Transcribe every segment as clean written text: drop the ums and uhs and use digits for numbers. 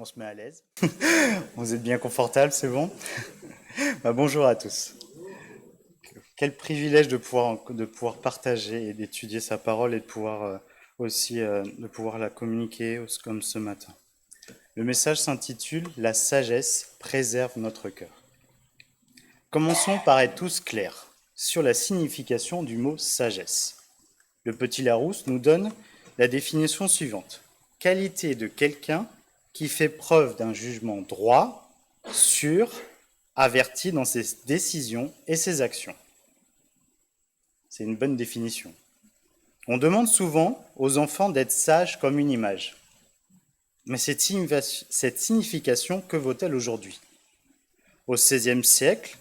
On se met à l'aise. Vous êtes bien confortable, c'est bon? Bonjour à tous. Quel privilège de pouvoir partager et d'étudier sa parole et de pouvoir aussi de pouvoir la communiquer comme ce matin. Le message s'intitule La sagesse préserve notre cœur. Commençons par être tous clairs sur la signification du mot sagesse. Le petit Larousse nous donne la définition suivante. Qualité de quelqu'un qui fait preuve d'un jugement droit, sûr, averti dans ses décisions et ses actions. C'est une bonne définition. On demande souvent aux enfants d'être sages comme une image. Mais cette signification, que vaut-elle aujourd'hui? Au XVIe siècle,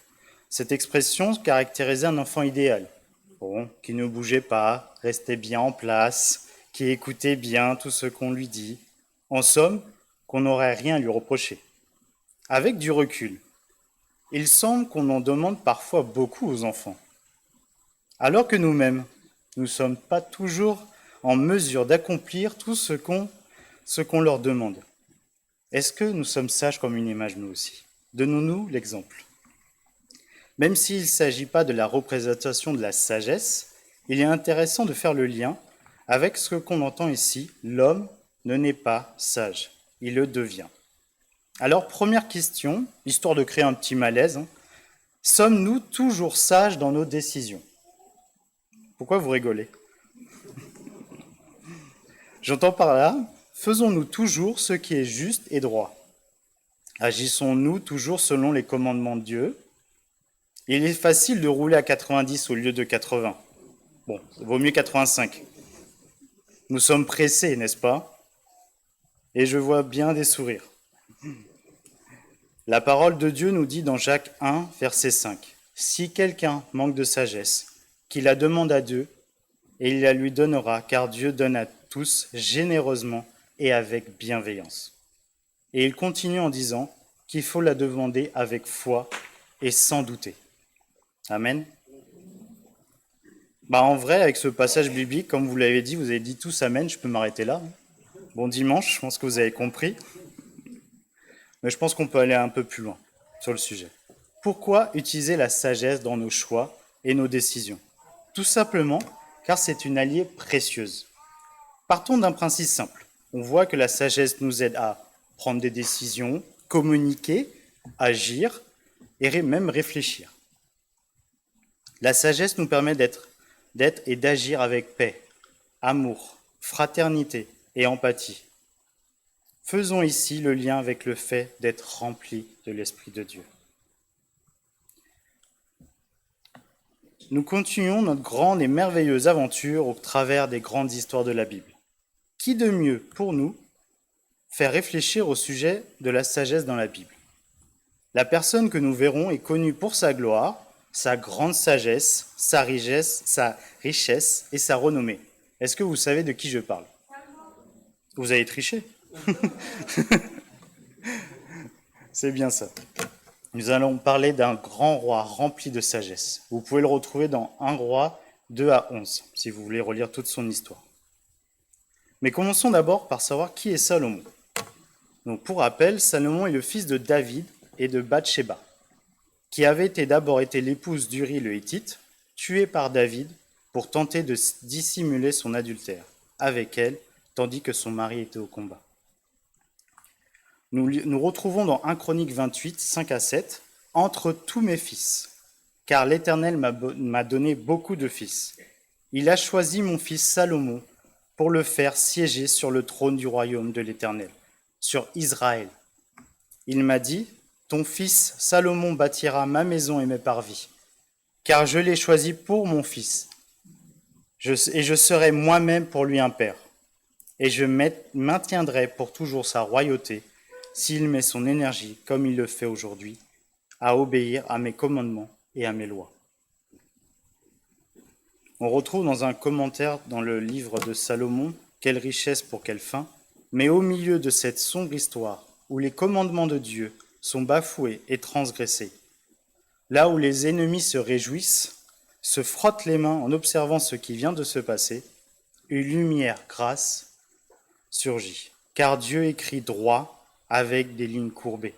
cette expression caractérisait un enfant idéal, qui ne bougeait pas, restait bien en place, qui écoutait bien tout ce qu'on lui dit. En somme, qu'on n'aurait rien à lui reprocher. Avec du recul, il semble qu'on en demande parfois beaucoup aux enfants. Alors que nous-mêmes, nous ne sommes pas toujours en mesure d'accomplir tout ce qu'on leur demande. Est-ce que nous sommes sages comme une image, nous aussi? Donnons-nous l'exemple. Même s'il ne s'agit pas de la représentation de la sagesse, il est intéressant de faire le lien avec ce qu'on entend ici. L'homme ne naît pas sage, il le devient. Alors, première question, histoire de créer un petit malaise, sommes-nous toujours sages dans nos décisions? Pourquoi vous rigolez? J'entends par là, faisons-nous toujours ce qui est juste et droit? Agissons-nous toujours selon les commandements de Dieu? Il est facile de rouler à 90 au lieu de 80. Bon, ça vaut mieux 85. Nous sommes pressés, n'est-ce pas? Et je vois bien des sourires. La parole de Dieu nous dit dans Jacques 1, verset 5, « Si quelqu'un manque de sagesse, qu'il la demande à Dieu, et il la lui donnera, car Dieu donne à tous généreusement et avec bienveillance. » Et il continue en disant qu'il faut la demander avec foi et sans douter. Amen. En vrai, avec ce passage biblique, comme vous l'avez dit, vous avez dit tous Amen, je peux m'arrêter là. Bon dimanche, je pense que vous avez compris. Mais je pense qu'on peut aller un peu plus loin sur le sujet. Pourquoi utiliser la sagesse dans nos choix et nos décisions? Tout simplement car c'est une alliée précieuse. Partons d'un principe simple. On voit que la sagesse nous aide à prendre des décisions, communiquer, agir et même réfléchir. La sagesse nous permet d'être et d'agir avec paix, amour, fraternité et empathie. Faisons ici le lien avec le fait d'être remplis de l'Esprit de Dieu. Nous continuons notre grande et merveilleuse aventure au travers des grandes histoires de la Bible. Qui de mieux pour nous faire réfléchir au sujet de la sagesse dans la Bible? La personne que nous verrons est connue pour sa gloire, sa grande sagesse, sa richesse et sa renommée. Est-ce que vous savez de qui je parle? Vous avez triché? C'est bien ça. Nous allons parler d'un grand roi rempli de sagesse. Vous pouvez le retrouver dans 1 Roi 2 à 11, si vous voulez relire toute son histoire. Mais commençons d'abord par savoir qui est Salomon. Donc, pour rappel, Salomon est le fils de David et de Bathsheba, qui avait d'abord été l'épouse d'Uri le Hétite, tuée par David pour tenter de dissimuler son adultère avec elle, tandis que son mari était au combat. Nous retrouvons dans 1 Chronique 28, 5 à 7, « Entre tous mes fils, car l'Éternel m'a donné beaucoup de fils. Il a choisi mon fils Salomon pour le faire siéger sur le trône du royaume de l'Éternel, sur Israël. Il m'a dit, ton fils Salomon bâtira ma maison et mes parvis, car je l'ai choisi pour mon fils, et je serai moi-même pour lui un père, et je maintiendrai pour toujours sa royauté, s'il met son énergie, comme il le fait aujourd'hui, à obéir à mes commandements et à mes lois. » On retrouve dans un commentaire dans le livre de Salomon, « Quelle richesse pour quelle fin !» Mais au milieu de cette sombre histoire, où les commandements de Dieu sont bafoués et transgressés, là où les ennemis se réjouissent, se frottent les mains en observant ce qui vient de se passer, une lumière, grâce, surgit. Car Dieu écrit droit avec des lignes courbées.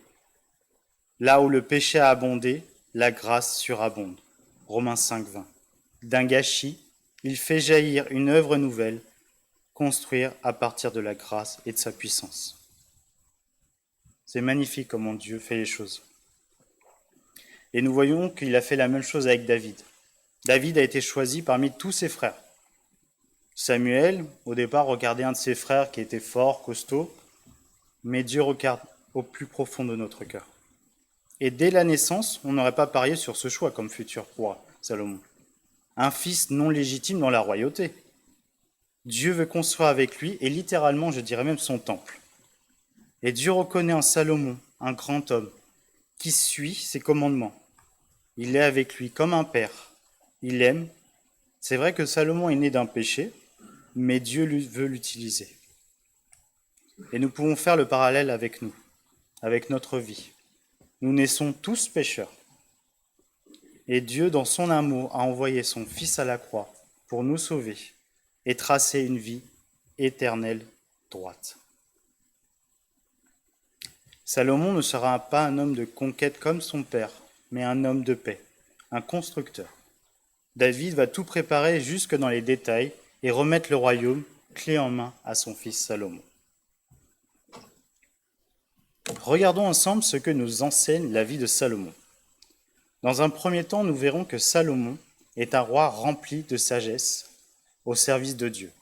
Là où le péché a abondé, la grâce surabonde. Romains 5, 20. D'un gâchis, il fait jaillir une œuvre nouvelle, construire à partir de la grâce et de sa puissance. C'est magnifique comment Dieu fait les choses. Et nous voyons qu'il a fait la même chose avec David. David a été choisi parmi tous ses frères. Samuel, au départ, regardait un de ses frères qui était fort, costaud, mais Dieu regarde au plus profond de notre cœur. Et dès la naissance, on n'aurait pas parié sur ce choix comme futur roi, Salomon. Un fils non légitime dans la royauté. Dieu veut construire avec lui, et littéralement, je dirais même son temple. Et Dieu reconnaît en Salomon un grand homme qui suit ses commandements. Il est avec lui comme un père. Il l'aime. C'est vrai que Salomon est né d'un péché, mais Dieu veut l'utiliser. Et nous pouvons faire le parallèle avec nous, avec notre vie. Nous naissons tous pécheurs. Et Dieu, dans son amour, a envoyé son Fils à la croix pour nous sauver et tracer une vie éternelle droite. Salomon ne sera pas un homme de conquête comme son père, mais un homme de paix, un constructeur. David va tout préparer jusque dans les détails et remettre le royaume clé en main à son fils Salomon. Regardons ensemble ce que nous enseigne la vie de Salomon. Dans un premier temps, nous verrons que Salomon est un roi rempli de sagesse au service de Dieu.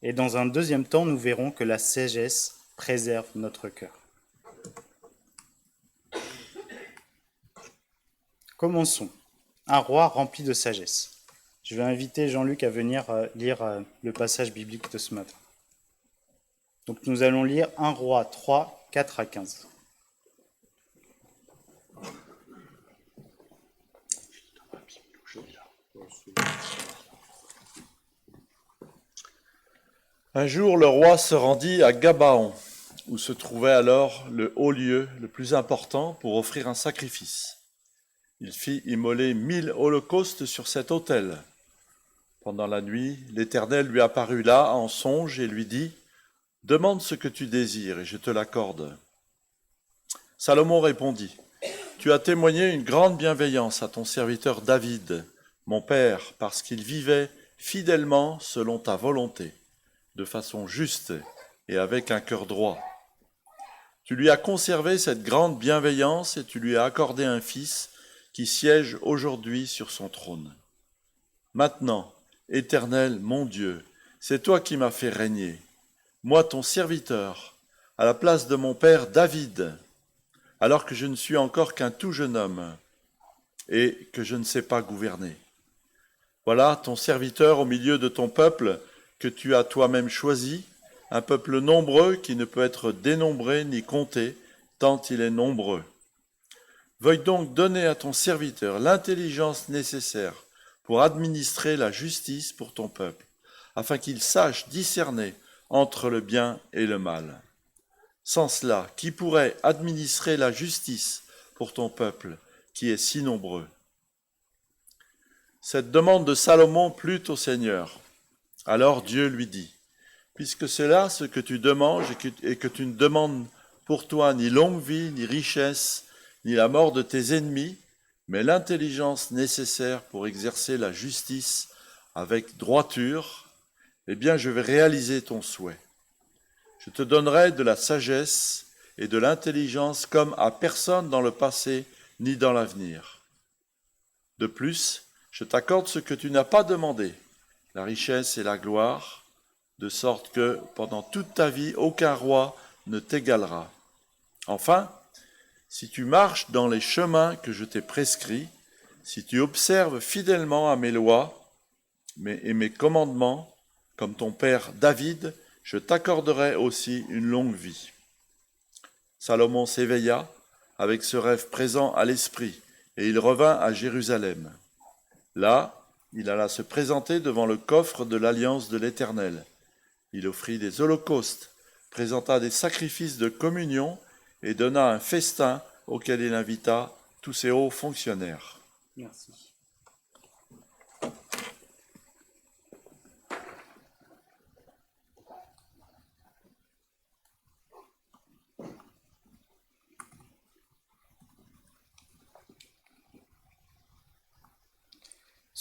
Et dans un deuxième temps, nous verrons que la sagesse préserve notre cœur. Commençons. Un roi rempli de sagesse. Je vais inviter Jean-Luc à venir lire le passage biblique de ce matin. Donc nous allons lire 1 Roi 3, 4 à 15. Un jour, le roi se rendit à Gabaon, où se trouvait alors le haut lieu le plus important pour offrir un sacrifice. Il fit immoler 1000 holocaustes sur cet autel. Pendant la nuit, l'Éternel lui apparut là en songe et lui dit : « Demande ce que tu désires et je te l'accorde. » Salomon répondit : « Tu as témoigné une grande bienveillance à ton serviteur David, mon père, parce qu'il vivait fidèlement selon ta volonté, de façon juste et avec un cœur droit. Tu lui as conservé cette grande bienveillance et tu lui as accordé un fils qui siège aujourd'hui sur son trône. Maintenant, Éternel, mon Dieu, c'est toi qui m'as fait régner, moi ton serviteur, à la place de mon père David, alors que je ne suis encore qu'un tout jeune homme et que je ne sais pas gouverner. Voilà ton serviteur au milieu de ton peuple que tu as toi-même choisi, un peuple nombreux qui ne peut être dénombré ni compté, tant il est nombreux. Veuille donc donner à ton serviteur l'intelligence nécessaire pour administrer la justice pour ton peuple, afin qu'il sache discerner entre le bien et le mal. Sans cela, qui pourrait administrer la justice pour ton peuple, qui est si nombreux ? Cette demande de Salomon plut au Seigneur. Alors Dieu lui dit : « Puisque c'est là ce que tu demandes et que tu ne demandes pour toi ni longue vie, ni richesse, ni la mort de tes ennemis, mais l'intelligence nécessaire pour exercer la justice avec droiture, eh bien je vais réaliser ton souhait. Je te donnerai de la sagesse et de l'intelligence comme à personne dans le passé ni dans l'avenir. De plus, je t'accorde ce que tu n'as pas demandé, la richesse et la gloire, de sorte que, pendant toute ta vie, aucun roi ne t'égalera. Enfin, si tu marches dans les chemins que je t'ai prescrits, si tu observes fidèlement à mes lois et mes commandements, comme ton père David, je t'accorderai aussi une longue vie. » Salomon s'éveilla avec ce rêve présent à l'esprit, et il revint à Jérusalem. Là, il alla se présenter devant le coffre de l'alliance de l'Éternel. Il offrit des holocaustes, présenta des sacrifices de communion et donna un festin auquel il invita tous ses hauts fonctionnaires. Merci.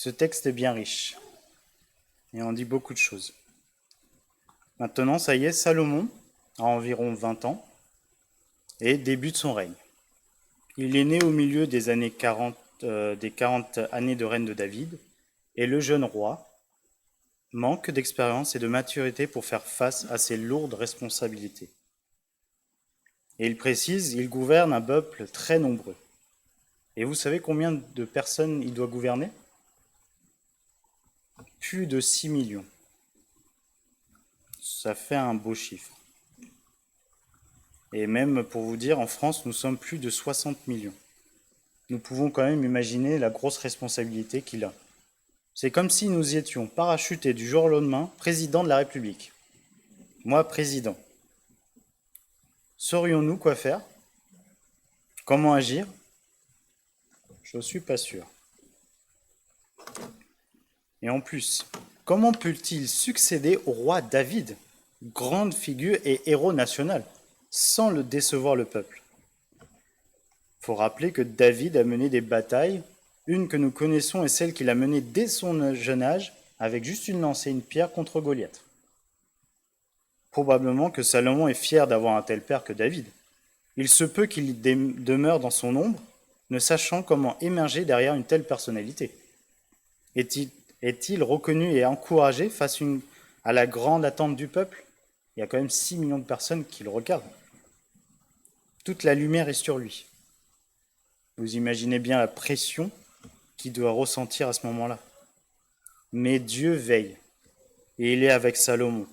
Ce texte est bien riche et en dit beaucoup de choses. Maintenant, ça y est, Salomon a environ 20 ans et débute son règne. Il est né au milieu des années 40, des 40 années de règne de David, et le jeune roi manque d'expérience et de maturité pour faire face à ces lourdes responsabilités. Et il précise, il gouverne un peuple très nombreux. Et vous savez combien de personnes il doit gouverner? Plus de 6 millions. Ça fait un beau chiffre. Et même pour vous dire, en France, nous sommes plus de 60 millions. Nous pouvons quand même imaginer la grosse responsabilité qu'il a. C'est comme si nous étions parachutés du jour au lendemain président de la République. Moi, président. Saurions-nous quoi faire? Comment agir? Je ne suis pas sûr. Et en plus, comment peut-il succéder au roi David, grande figure et héros national, sans le décevoir le peuple? Il faut rappeler que David a mené des batailles. Une que nous connaissons est celle qu'il a menée dès son jeune âge, avec juste une lance et une pierre contre Goliath. Probablement que Salomon est fier d'avoir un tel père que David. Il se peut qu'il demeure dans son ombre, ne sachant comment émerger derrière une telle personnalité. Est-il reconnu et encouragé face à la grande attente du peuple? Il y a quand même 6 millions de personnes qui le regardent. Toute la lumière est sur lui. Vous imaginez bien la pression qu'il doit ressentir à ce moment-là. Mais Dieu veille, et il est avec Salomon.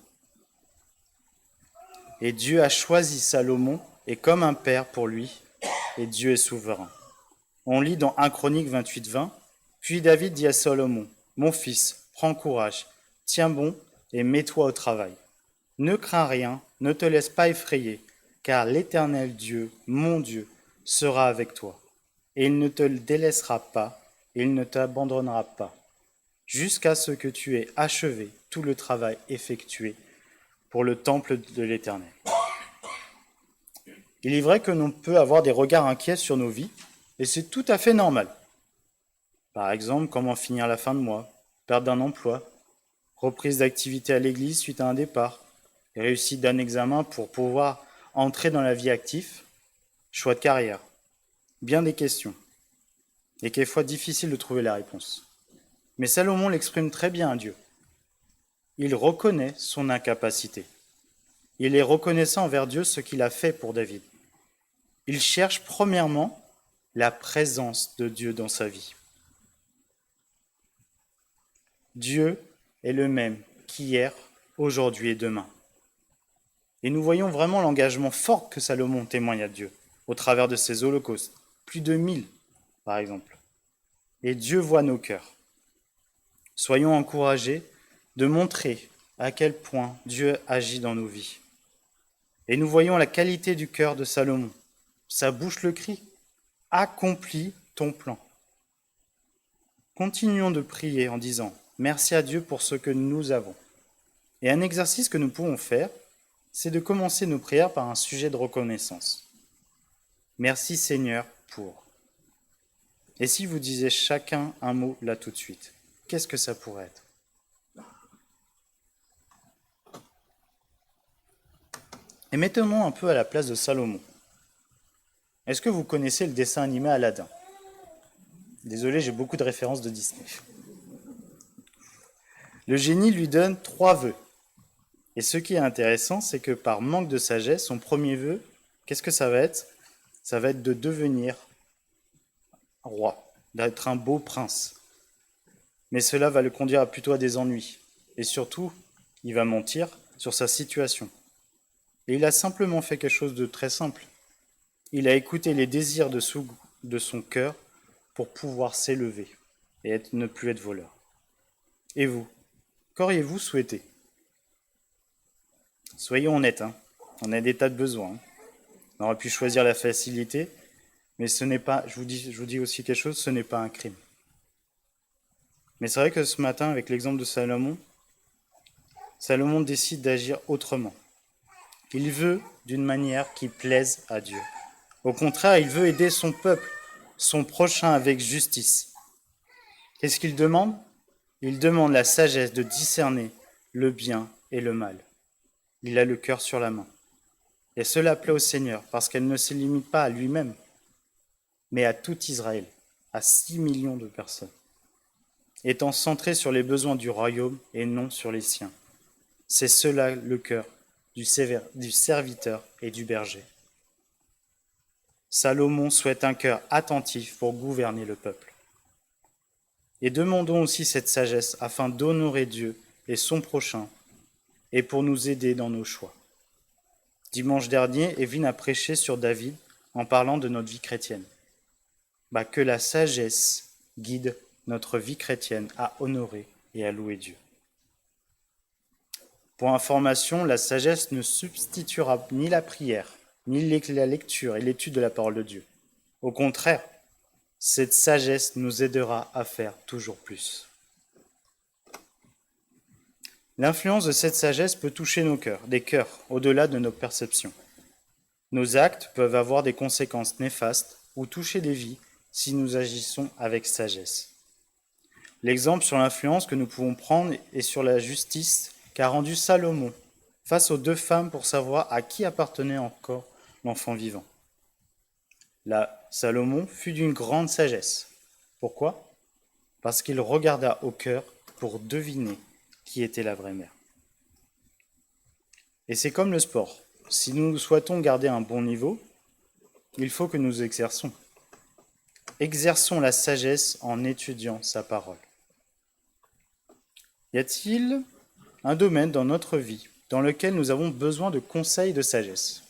Et Dieu a choisi Salomon, et comme un père pour lui, et Dieu est souverain. On lit dans 1 Chronique 28-20, « Puis David dit à Salomon, « Mon fils, prends courage, tiens bon et mets-toi au travail. Ne crains rien, ne te laisse pas effrayer, car l'Éternel Dieu, mon Dieu, sera avec toi. Et il ne te délaissera pas, et il ne t'abandonnera pas, jusqu'à ce que tu aies achevé tout le travail effectué pour le temple de l'Éternel. » Il est vrai que l'on peut avoir des regards inquiets sur nos vies, et c'est tout à fait normal. Par exemple, comment finir la fin de mois, perte d'un emploi, reprise d'activité à l'église suite à un départ, réussite d'un examen pour pouvoir entrer dans la vie active, choix de carrière. Bien des questions, et quelquefois difficile de trouver la réponse. Mais Salomon l'exprime très bien à Dieu. Il reconnaît son incapacité. Il est reconnaissant envers Dieu ce qu'il a fait pour David. Il cherche premièrement la présence de Dieu dans sa vie. Dieu est le même qu'hier, aujourd'hui et demain. Et nous voyons vraiment l'engagement fort que Salomon témoigne à Dieu au travers de ses holocaustes, plus de 1000 par exemple. Et Dieu voit nos cœurs. Soyons encouragés de montrer à quel point Dieu agit dans nos vies. Et nous voyons la qualité du cœur de Salomon. Sa bouche le crie, « Accomplis ton plan ». Continuons de prier en disant « Merci à Dieu pour ce que nous avons ». Et un exercice que nous pouvons faire, c'est de commencer nos prières par un sujet de reconnaissance. Merci Seigneur pour. Et si vous disiez chacun un mot là tout de suite, qu'est-ce que ça pourrait être? Et mettons-nous un peu à la place de Salomon. Est-ce que vous connaissez le dessin animé Aladdin? Désolé, j'ai beaucoup de références de Disney. Le génie lui donne 3 vœux. Et ce qui est intéressant, c'est que par manque de sagesse, son premier vœu, qu'est-ce que ça va être? Ça va être de devenir roi, d'être un beau prince. Mais cela va le conduire plutôt à des ennuis. Et surtout, il va mentir sur sa situation. Et il a simplement fait quelque chose de très simple. Il a écouté les désirs de son cœur pour pouvoir s'élever et ne plus être voleur. Et vous, qu'auriez-vous souhaité? Soyons honnêtes, on a des tas de besoins. On aurait pu choisir la facilité, mais ce n'est pas, je vous dis aussi quelque chose, ce n'est pas un crime. Mais c'est vrai que ce matin, avec l'exemple de Salomon, Salomon décide d'agir autrement. Il veut d'une manière qui plaise à Dieu. Au contraire, il veut aider son peuple, son prochain avec justice. Qu'est-ce qu'il demande? Il demande la sagesse de discerner le bien et le mal. Il a le cœur sur la main. Et cela plaît au Seigneur, parce qu'elle ne se limite pas à lui-même, mais à tout Israël, à 6 millions de personnes, étant centré sur les besoins du royaume et non sur les siens. C'est cela le cœur du serviteur et du berger. Salomon souhaite un cœur attentif pour gouverner le peuple. Et demandons aussi cette sagesse afin d'honorer Dieu et son prochain et pour nous aider dans nos choix. Dimanche dernier, Evelyne a prêché sur David en parlant de notre vie chrétienne. Que la sagesse guide notre vie chrétienne à honorer et à louer Dieu. Pour information, la sagesse ne substituera ni la prière, ni la lecture et l'étude de la parole de Dieu. Au contraire, cette sagesse nous aidera à faire toujours plus. L'influence de cette sagesse peut toucher nos cœurs, des cœurs, au-delà de nos perceptions. Nos actes peuvent avoir des conséquences néfastes ou toucher des vies si nous agissons avec sagesse. L'exemple sur l'influence que nous pouvons prendre est sur la justice qu'a rendue Salomon face aux 2 femmes pour savoir à qui appartenait encore l'enfant vivant. Là, Salomon fut d'une grande sagesse. Pourquoi? Parce qu'il regarda au cœur pour deviner qui était la vraie mère. Et c'est comme le sport. Si nous souhaitons garder un bon niveau, il faut que nous exerçons. Exerçons la sagesse en étudiant sa parole. Y a-t-il un domaine dans notre vie dans lequel nous avons besoin de conseils de sagesse?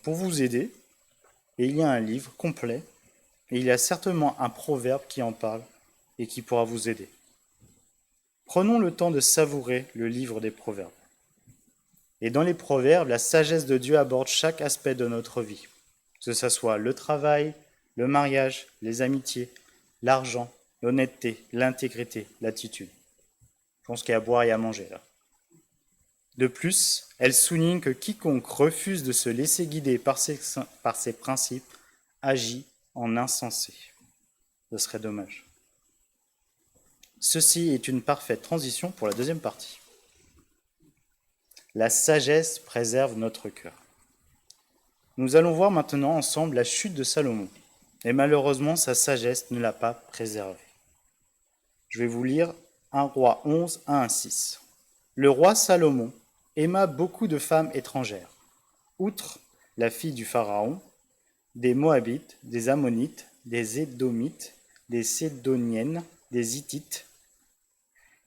Pour vous aider, il y a un livre complet et il y a certainement un proverbe qui en parle et qui pourra vous aider. Prenons le temps de savourer le livre des proverbes. Et dans les proverbes, la sagesse de Dieu aborde chaque aspect de notre vie, que ce soit le travail, le mariage, les amitiés, l'argent, l'honnêteté, l'intégrité, l'attitude. Je pense qu'il y a à boire et à manger là. De plus, elle souligne que quiconque refuse de se laisser guider par ses principes agit en insensé. Ce serait dommage. Ceci est une parfaite transition pour la deuxième partie. La sagesse préserve notre cœur. Nous allons voir maintenant ensemble la chute de Salomon. Et malheureusement, sa sagesse ne l'a pas préservé. Je vais vous lire 1 Roi 11, 1 à 6. Le roi Salomon aima beaucoup de femmes étrangères, outre la fille du Pharaon, des Moabites, des Ammonites, des Édomites, des Sédoniennes, des Hittites.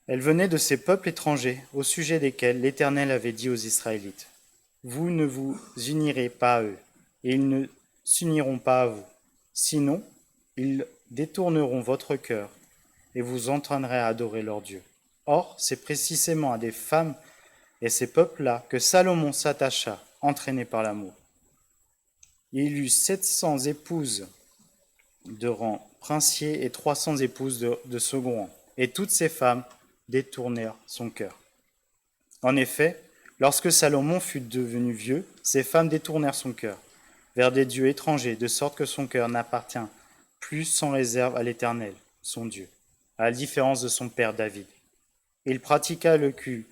Elle venait de ces peuples étrangers, au sujet desquels l'Éternel avait dit aux Israélites, « Vous ne vous unirez pas à eux, et ils ne s'uniront pas à vous. Sinon, ils détourneront votre cœur, et vous entraînerez à adorer leur Dieu. » Or, c'est précisément à des femmes et ces peuples-là que Salomon s'attacha, entraîné par l'amour. Il eut 700 épouses de rang princier et 300 épouses de second rang, et toutes ces femmes détournèrent son cœur. En effet, lorsque Salomon fut devenu vieux, ces femmes détournèrent son cœur vers des dieux étrangers, de sorte que son cœur n'appartient plus sans réserve à l'Éternel, son Dieu, à la différence de son père David. Il pratiqua le culte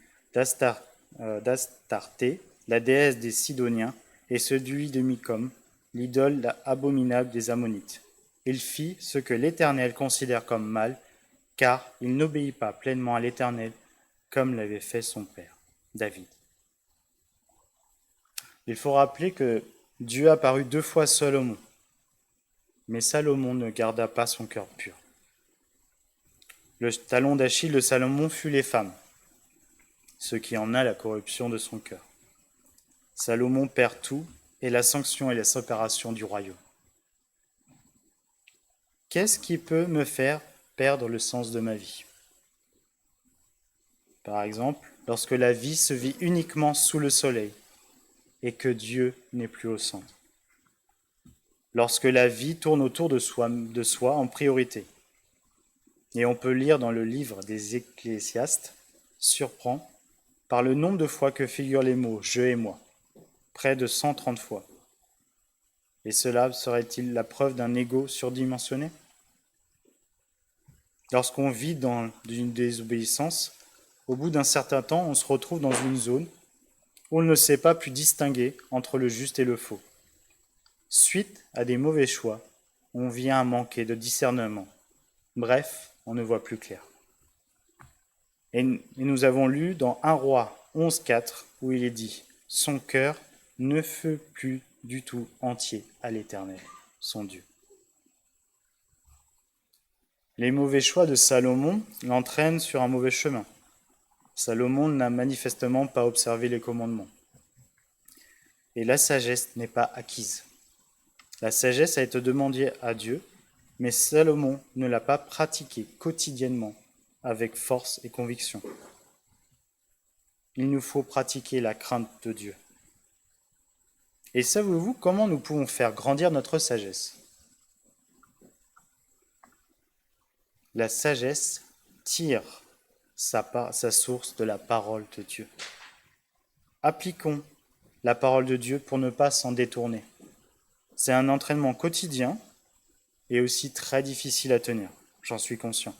d'Astarté, la déesse des Sidoniens, et celui de Micom, l'idole abominable des Ammonites. Il fit ce que l'Éternel considère comme mal, car il n'obéit pas pleinement à l'Éternel comme l'avait fait son père, David. Il faut rappeler que Dieu apparut 2 fois à Salomon, mais Salomon ne garda pas son cœur pur. Le talon d'Achille de Salomon fut les femmes, ce qui en a la corruption de son cœur. Salomon perd tout, et la sanction et la séparation du royaume. Qu'est-ce qui peut me faire perdre le sens de ma vie? Par exemple, lorsque la vie se vit uniquement sous le soleil et que Dieu n'est plus au centre. Lorsque la vie tourne autour de soi en priorité. Et on peut lire dans le livre des Ecclésiastes, surprend, par le nombre de fois que figurent les mots « je » et « moi », près de 130 fois. Et cela serait-il la preuve d'un ego surdimensionné? Lorsqu'on vit dans une désobéissance, au bout d'un certain temps, on se retrouve dans une zone où on ne sait pas plus distinguer entre le juste et le faux. Suite à des mauvais choix, on vient à manquer de discernement. Bref, on ne voit plus clair. Et nous avons lu dans 1 Roi 11,4 où il est dit « Son cœur ne fut plus du tout entier à l'Éternel, son Dieu ». Les mauvais choix de Salomon l'entraînent sur un mauvais chemin. Salomon n'a manifestement pas observé les commandements. Et la sagesse n'est pas acquise. La sagesse a été demandée à Dieu, mais Salomon ne l'a pas pratiquée quotidiennement avec force et conviction. Il nous faut pratiquer la crainte de Dieu. Et savez-vous comment nous pouvons faire grandir notre sagesse ? La sagesse tire sa source de la parole de Dieu. Appliquons la parole de Dieu pour ne pas s'en détourner. C'est un entraînement quotidien et aussi très difficile à tenir, j'en suis conscient.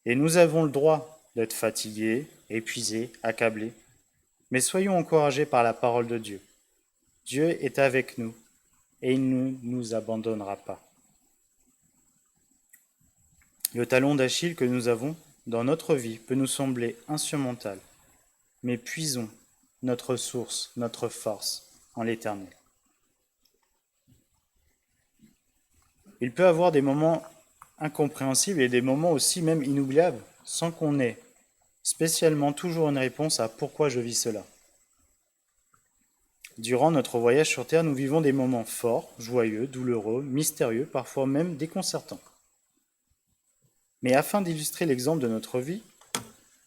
Et nous avons le droit d'être fatigués, épuisés, accablés, mais soyons encouragés par la parole de Dieu. Dieu est avec nous et il ne nous abandonnera pas. Le talon d'Achille que nous avons dans notre vie peut nous sembler insurmontable, mais puisons notre source, notre force en l'Éternel. Il peut y avoir des moments incompréhensibles et des moments aussi même inoubliables, sans qu'on ait spécialement toujours une réponse à pourquoi je vis cela. Durant notre voyage sur Terre, nous vivons des moments forts, joyeux, douloureux, mystérieux, parfois même déconcertants. Mais afin d'illustrer l'exemple de notre vie,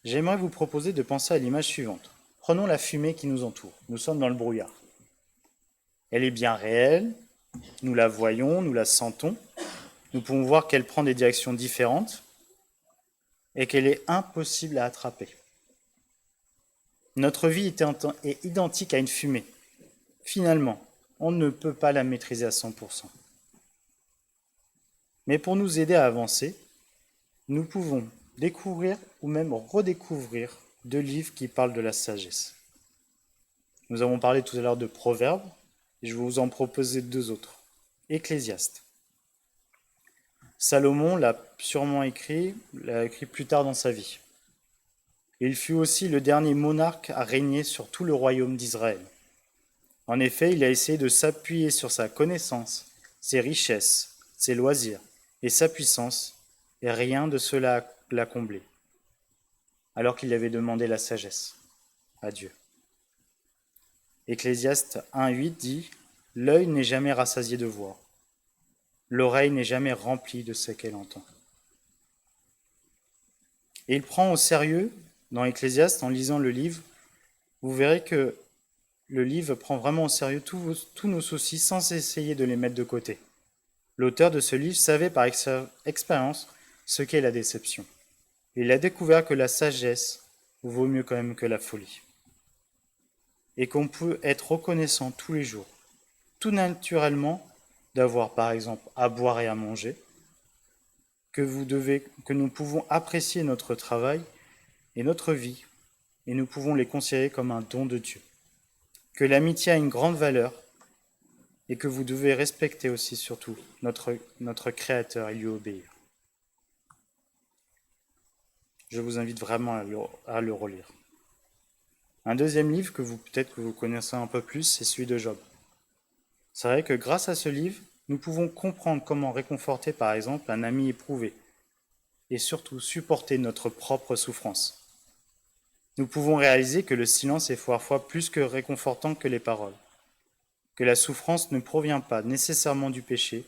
j'aimerais vous proposer de penser à l'image suivante. Prenons la fumée qui nous entoure. Nous sommes dans le brouillard. Elle est bien réelle, nous la voyons, nous la sentons. Nous pouvons voir qu'elle prend des directions différentes et qu'elle est impossible à attraper. Notre vie est identique à une fumée. Finalement, on ne peut pas la maîtriser à 100%. Mais pour nous aider à avancer, nous pouvons découvrir ou même redécouvrir 2 livres qui parlent de la sagesse. Nous avons parlé tout à l'heure de Proverbes, et je vais vous en proposer 2 autres. Ecclésiaste. Salomon l'a écrit plus tard dans sa vie. Il fut aussi le dernier monarque à régner sur tout le royaume d'Israël. En effet, il a essayé de s'appuyer sur sa connaissance, ses richesses, ses loisirs et sa puissance, et rien de cela l'a comblé, alors qu'il avait demandé la sagesse à Dieu. Ecclésiaste 1,8 dit « L'œil n'est jamais rassasié de voir, l'oreille n'est jamais remplie de ce qu'elle entend. » Et il prend au sérieux, dans Ecclésiaste, en lisant le livre, vous verrez que le livre prend vraiment au sérieux tous nos soucis sans essayer de les mettre de côté. L'auteur de ce livre savait par expérience ce qu'est la déception. Il a découvert que la sagesse vaut mieux quand même que la folie. Et qu'on peut être reconnaissant tous les jours, tout naturellement, d'avoir par exemple à boire et à manger, que nous pouvons apprécier notre travail et notre vie, et nous pouvons les considérer comme un don de Dieu. Que l'amitié a une grande valeur, et que vous devez respecter aussi surtout notre Créateur et lui obéir. Je vous invite vraiment à le relire. Un deuxième livre que peut-être que vous connaissez un peu plus, c'est celui de Job. C'est vrai que grâce à ce livre, nous pouvons comprendre comment réconforter par exemple un ami éprouvé et surtout supporter notre propre souffrance. Nous pouvons réaliser que le silence est parfois plus que réconfortant que les paroles, que la souffrance ne provient pas nécessairement du péché,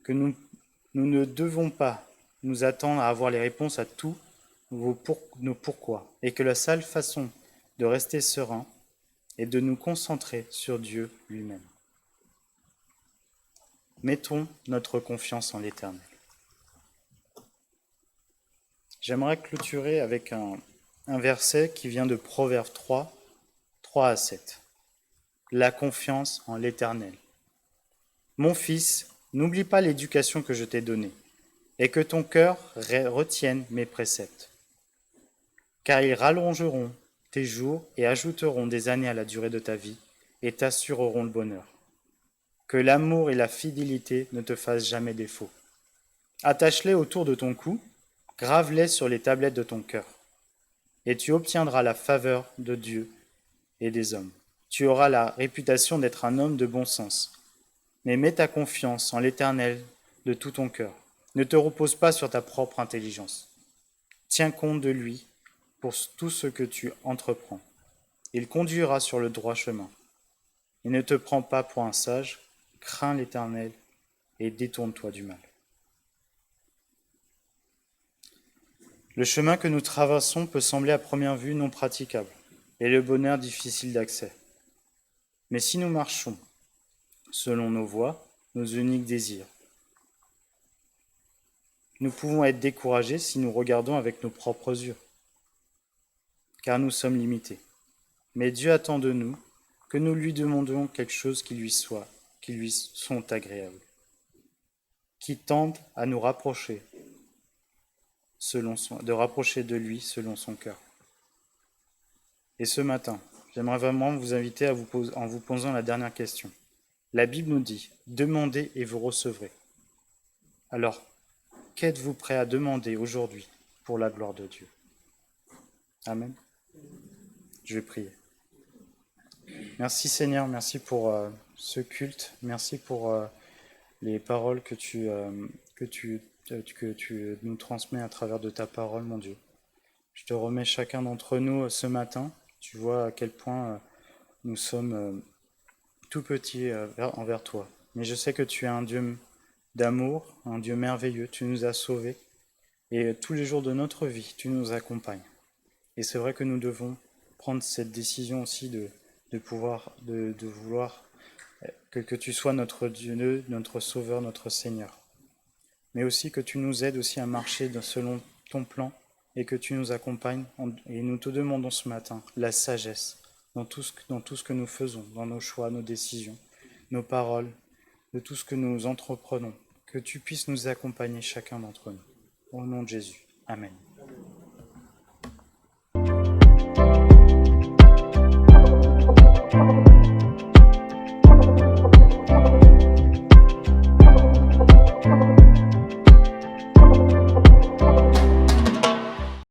que nous ne devons pas nous attendre à avoir les réponses à tous nos pourquoi, et que la seule façon de rester serein est de nous concentrer sur Dieu lui-même. Mettons notre confiance en l'Éternel. J'aimerais clôturer avec un verset qui vient de Proverbes 3 à 7. La confiance en l'Éternel. Mon fils, n'oublie pas l'éducation que je t'ai donnée. et que ton cœur retienne mes préceptes. Car ils rallongeront tes jours et ajouteront des années à la durée de ta vie et t'assureront le bonheur. Que l'amour et la fidélité ne te fassent jamais défaut. Attache-les autour de ton cou, grave-les sur les tablettes de ton cœur, et tu obtiendras la faveur de Dieu et des hommes. Tu auras la réputation d'être un homme de bon sens. Mais mets ta confiance en l'Éternel de tout ton cœur. Ne te repose pas sur ta propre intelligence. Tiens compte de lui pour tout ce que tu entreprends. Il conduira sur le droit chemin. Et ne te prends pas pour un sage, crains l'Éternel et détourne-toi du mal. Le chemin que nous traversons peut sembler à première vue non praticable et le bonheur difficile d'accès. Mais si nous marchons selon nos voies, nos uniques désirs, nous pouvons être découragés si nous regardons avec nos propres yeux, car nous sommes limités. Mais Dieu attend de nous que nous lui demandions quelque chose qui lui sont agréables, qui tende à nous rapprocher de lui selon son cœur. Et ce matin, j'aimerais vraiment vous inviter en vous posant la dernière question. La Bible nous dit « Demandez et vous recevrez ». Alors, qu'êtes-vous prêt à demander aujourd'hui pour la gloire de Dieu? Amen. Je vais prier. Merci Seigneur, merci pour ce culte, merci pour les paroles que tu nous transmets à travers de ta parole, mon Dieu. Je te remets chacun d'entre nous ce matin. Tu vois à quel point nous sommes tout petits envers toi. Mais je sais que tu es un Dieu d'amour, un Dieu merveilleux. Tu nous as sauvés. Et tous les jours de notre vie, tu nous accompagnes. Et c'est vrai que nous devons prendre cette décision aussi de vouloir que tu sois notre Dieu, notre Sauveur, notre Seigneur. Mais aussi que tu nous aides aussi à marcher selon ton plan et que tu nous accompagnes. Et nous te demandons ce matin la sagesse dans tout ce que nous faisons, dans nos choix, nos décisions, nos paroles, de tout ce que nous entreprenons. Que tu puisses nous accompagner chacun d'entre nous. Au nom de Jésus. Amen.